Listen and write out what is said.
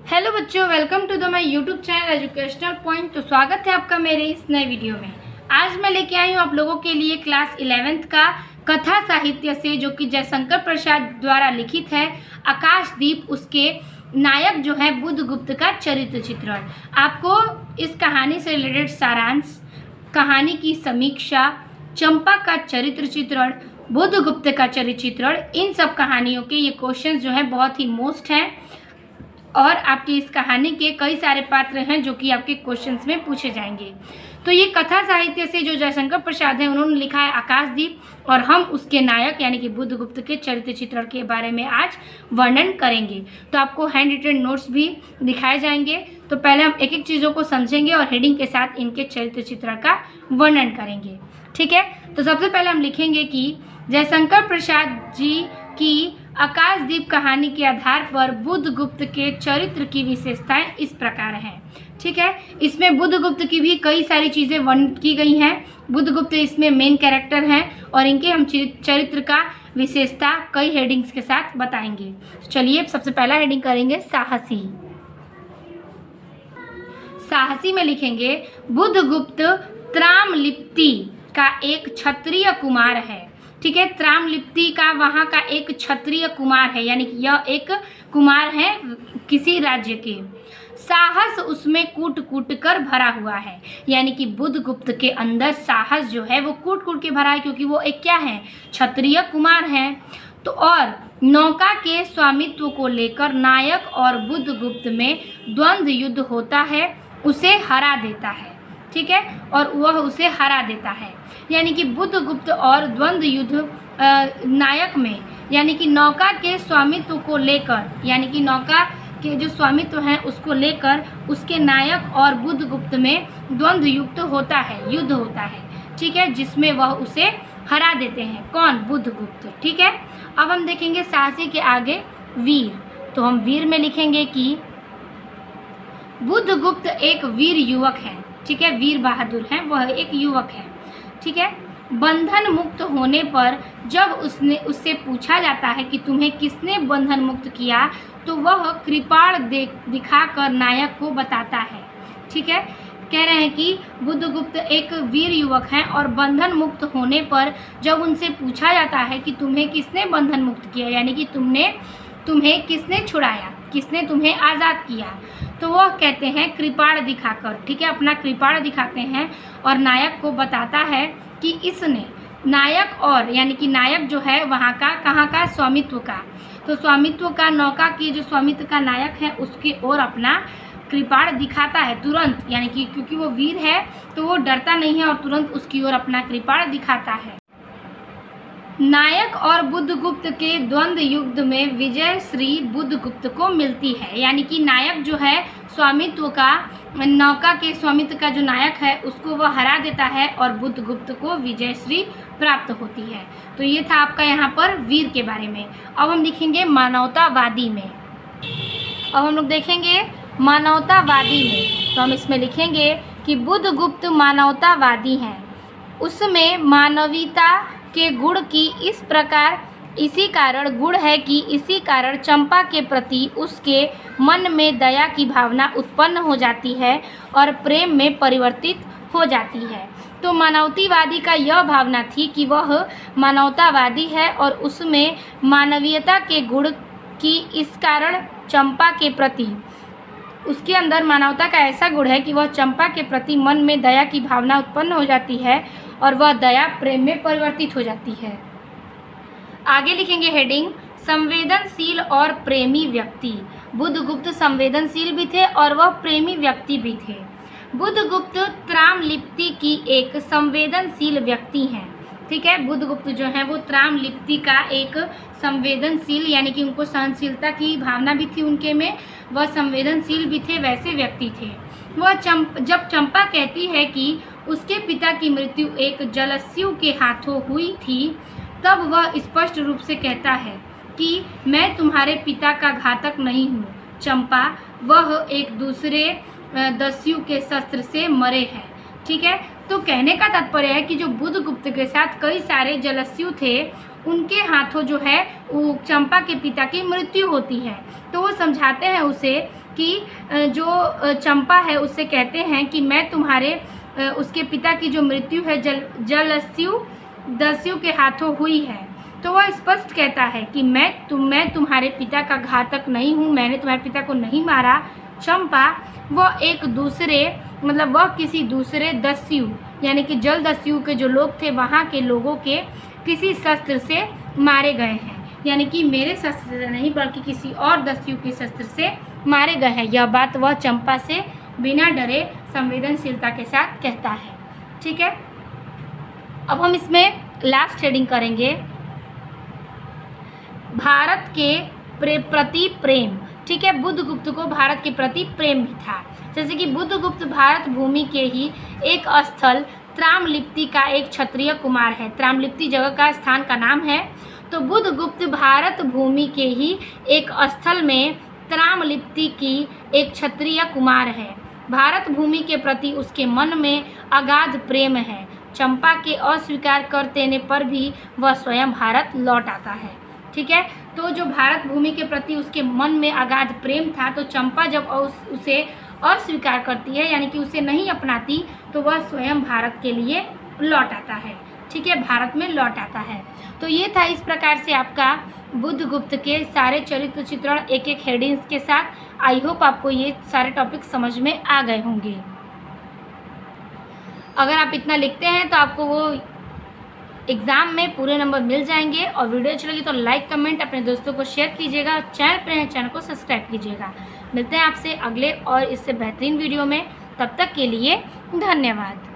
Hello बच्चों, welcome to the my YouTube channel educational point. तो स्वागत है आपका मेरे इस नए वीडियो में। आज मैं लेके आई हूँ आप लोगों के लिए क्लास 11th का कथा साहित्य से, जो कि जयशंकर प्रसाद द्वारा लिखित है, आकाशदीप। उसके नायक जो है बुद्धगुप्त का चरित्र चित्रण। आपको इस कहानी से रिलेटेड सारांश, कहानी की समीक्षा, चंपा का चरित्र चित्रण, बुद्धगुप्त का चरित्र चित्रण, इन सब कहानियों के ये क्वेश्चन जो है बहुत ही मोस्ट हैं। और आपकी इस कहानी के कई सारे पात्र हैं जो कि आपके क्वेश्चंस में पूछे जाएंगे। तो ये कथा साहित्य से जो जयशंकर प्रसाद हैं उन्होंने लिखा है आकाशदीप, और हम उसके नायक यानी कि बुद्धगुप्त के चरित्र चित्रण के बारे में आज वर्णन करेंगे। तो आपको हैंड रिटन नोट्स भी दिखाए जाएंगे। तो पहले हम एक एक चीज़ों को समझेंगे और हेडिंग के साथ इनके चरित्र चित्रण का वर्णन करेंगे। ठीक है, तो सबसे पहले हम लिखेंगे कि जयशंकर प्रसाद जी की आकाशदीप कहानी के आधार पर बुद्धगुप्त के चरित्र की विशेषताएं इस प्रकार हैं। ठीक है, इसमें बुद्धगुप्त की भी कई सारी चीज़ें वर्णित की गई हैं। बुद्धगुप्त इसमें मेन कैरेक्टर हैं और इनके हम चरित्र का विशेषता कई हेडिंग्स के साथ बताएंगे। चलिए सबसे पहला हेडिंग करेंगे साहसी। साहसी में लिखेंगे बुद्धगुप्त त्रामलिप्ति का एक क्षत्रिय कुमार है। ठीक है, त्रामलिप्ति का वहाँ का एक क्षत्रिय कुमार है, यानी कि यह एक कुमार है किसी राज्य के। साहस उसमें कूट कूट कर भरा हुआ है, यानी कि बुद्धगुप्त के अंदर साहस जो है वो कूट कूट के भरा है, क्योंकि वो एक क्या है, क्षत्रिय कुमार है। तो और नौका के स्वामित्व को लेकर नायक और बुद्धगुप्त में द्वंद्व युद्ध होता है, उसे हरा देता है। ठीक है, और वह उसे हरा देता है, यानी कि बुद्धगुप्त और द्वंद्व युद्ध नायक में, यानी कि नौका के स्वामित्व को लेकर, यानी कि नौका के जो स्वामित्व है उसको लेकर उसके नायक और बुद्धगुप्त में द्वंद्व युक्त होता है, युद्ध होता है। ठीक है, जिसमें वह उसे हरा देते हैं। कौन? बुद्धगुप्त। ठीक है, अब हम देखेंगे साहसी के आगे वीर। तो हम वीर में लिखेंगे कि बुद्धगुप्त एक वीर युवक है। ठीक है, वीर बहादुर है, वह एक युवक है। ठीक है, बंधन मुक्त होने पर जब उससे पूछा जाता है कि तुम्हें किसने बंधन मुक्त किया, तो वह कृपाण दिखाकर नायक को बताता है। ठीक है, कह रहे हैं कि बुद्धगुप्त एक वीर युवक हैं और बंधन मुक्त होने पर जब उनसे पूछा जाता है कि तुम्हें किसने बंधन मुक्त किया, यानी कि तुम्हें किसने छुड़ाया, किसने तुम्हें आज़ाद किया, तो वह कहते हैं कृपाण दिखाकर। ठीक है, अपना कृपाण दिखाते हैं और नायक को बताता है कि इसने नायक और, यानी कि नायक जो है वहाँ का, कहाँ का, स्वामित्व का, तो स्वामित्व का, नौका की जो स्वामित्व का नायक है उसकी ओर अपना कृपाण दिखाता है तुरंत, यानी कि क्योंकि वो वीर है तो वो डरता नहीं है और तुरंत उसकी ओर अपना कृपाण दिखाता है। नायक और बुद्धगुप्त के द्वंद्व युद्ध में विजय श्री बुद्धगुप्त को मिलती है, यानी कि नायक जो है स्वामित्व का, नौका के स्वामित्व का जो नायक है उसको वह हरा देता है और बुद्धगुप्त को विजय श्री प्राप्त होती है। तो ये था आपका यहाँ पर वीर के बारे में। अब हम लिखेंगे मानवतावादी में। अब हम लोग देखेंगे मानवतावादी में। तो हम इसमें लिखेंगे कि बुद्धगुप्त मानवतावादी हैं, उसमें मानवीयता के गुण की इसी कारण चंपा के प्रति उसके मन में दया की भावना उत्पन्न हो जाती है और प्रेम में परिवर्तित हो जाती है। तो मानवतावादी का यह भावना थी कि वह मानवतावादी है और उसमें मानवीयता के गुण की इस कारण चंपा के प्रति, उसके अंदर मानवता का ऐसा गुण है कि वह चंपा के प्रति मन में दया की भावना उत्पन्न हो जाती है और वह दया प्रेम में परिवर्तित हो जाती है। आगे लिखेंगे हेडिंग संवेदनशील और प्रेमी व्यक्ति। बुद्धगुप्त संवेदनशील भी थे और वह प्रेमी व्यक्ति भी थे। बुद्धगुप्त त्रामलिप्ति की एक संवेदनशील व्यक्ति हैं। ठीक है, बुद्धगुप्त जो है वो त्रामलिप्ति का एक संवेदनशील, यानी कि उनको सहनशीलता की भावना भी थी उनके में, वह संवेदनशील भी थे, वैसे व्यक्ति थे। वह जब चंपा कहती है कि उसके पिता की मृत्यु एक जलस्यु के हाथों हुई थी, तब वह स्पष्ट रूप से कहता है कि मैं तुम्हारे पिता का घातक नहीं हूँ चंपा, वह एक दूसरे दस्यु के शस्त्र से मरे हैं। ठीक है, तो कहने का तात्पर्य है कि जो बुद्धगुप्त के साथ कई सारे जलस्यु थे उनके हाथों जो है वो चंपा के पिता की मृत्यु होती है। तो वो समझाते हैं उसे कि जो चंपा है उससे कहते हैं कि मैं तुम्हारे उसके पिता की जो मृत्यु है दस्यु के हाथों हुई है। तो वह स्पष्ट कहता है कि मैं तुम्हारे पिता का घातक नहीं हूँ, मैंने तुम्हारे पिता को नहीं मारा। चंपा वह किसी दूसरे दस्यु यानी कि जल दस्यु के जो लोग थे वहाँ के लोगों के किसी शस्त्र से मारे गए हैं, यानी कि मेरे शस्त्र से नहीं बल्कि किसी और दस्यु के शस्त्र से मारे गए हैं। यह बात वह चंपा से बिना डरे संवेदनशीलता के साथ कहता है। ठीक है, अब हम इसमें लास्ट हेडिंग करेंगे भारत के प्रति प्रेम। ठीक है, बुद्धगुप्त को भारत के प्रति प्रेम भी था। जैसे कि बुद्धगुप्त भारत भूमि के ही एक स्थल त्रामलिप्ति का एक क्षत्रिय कुमार है। त्रामलिप्ति जगह का स्थान का नाम है। तो बुद्धगुप्त भारत भूमि के ही एक स्थल में त्रामलिप्ति की एक क्षत्रिय कुमार है। भारत भूमि के प्रति उसके मन में अगाध प्रेम है। चंपा के अस्वीकार कर देने पर भी वह स्वयं भारत लौट आता है। ठीक है, तो जो भारत भूमि के प्रति उसके मन में अगाध प्रेम था, तो चंपा जब उसे अस्वीकार करती है यानी कि उसे नहीं अपनाती, तो वह स्वयं भारत के लिए लौट आता है। ठीक है, भारत में लौट आता है। तो ये था इस प्रकार से आपका बुद्धगुप्त के सारे चरित्र चित्रण एक एक हेडिंग्स के साथ। आई होप आपको ये सारे टॉपिक समझ में आ गए होंगे। अगर आप इतना लिखते हैं तो आपको वो एग्ज़ाम में पूरे नंबर मिल जाएंगे। और वीडियो अच्छी लगी तो लाइक कमेंट अपने दोस्तों को शेयर कीजिएगा। चैनल पर हैं चैनल को सब्सक्राइब कीजिएगा। मिलते हैं आपसे अगले और इससे बेहतरीन वीडियो में। तब तक के लिए धन्यवाद।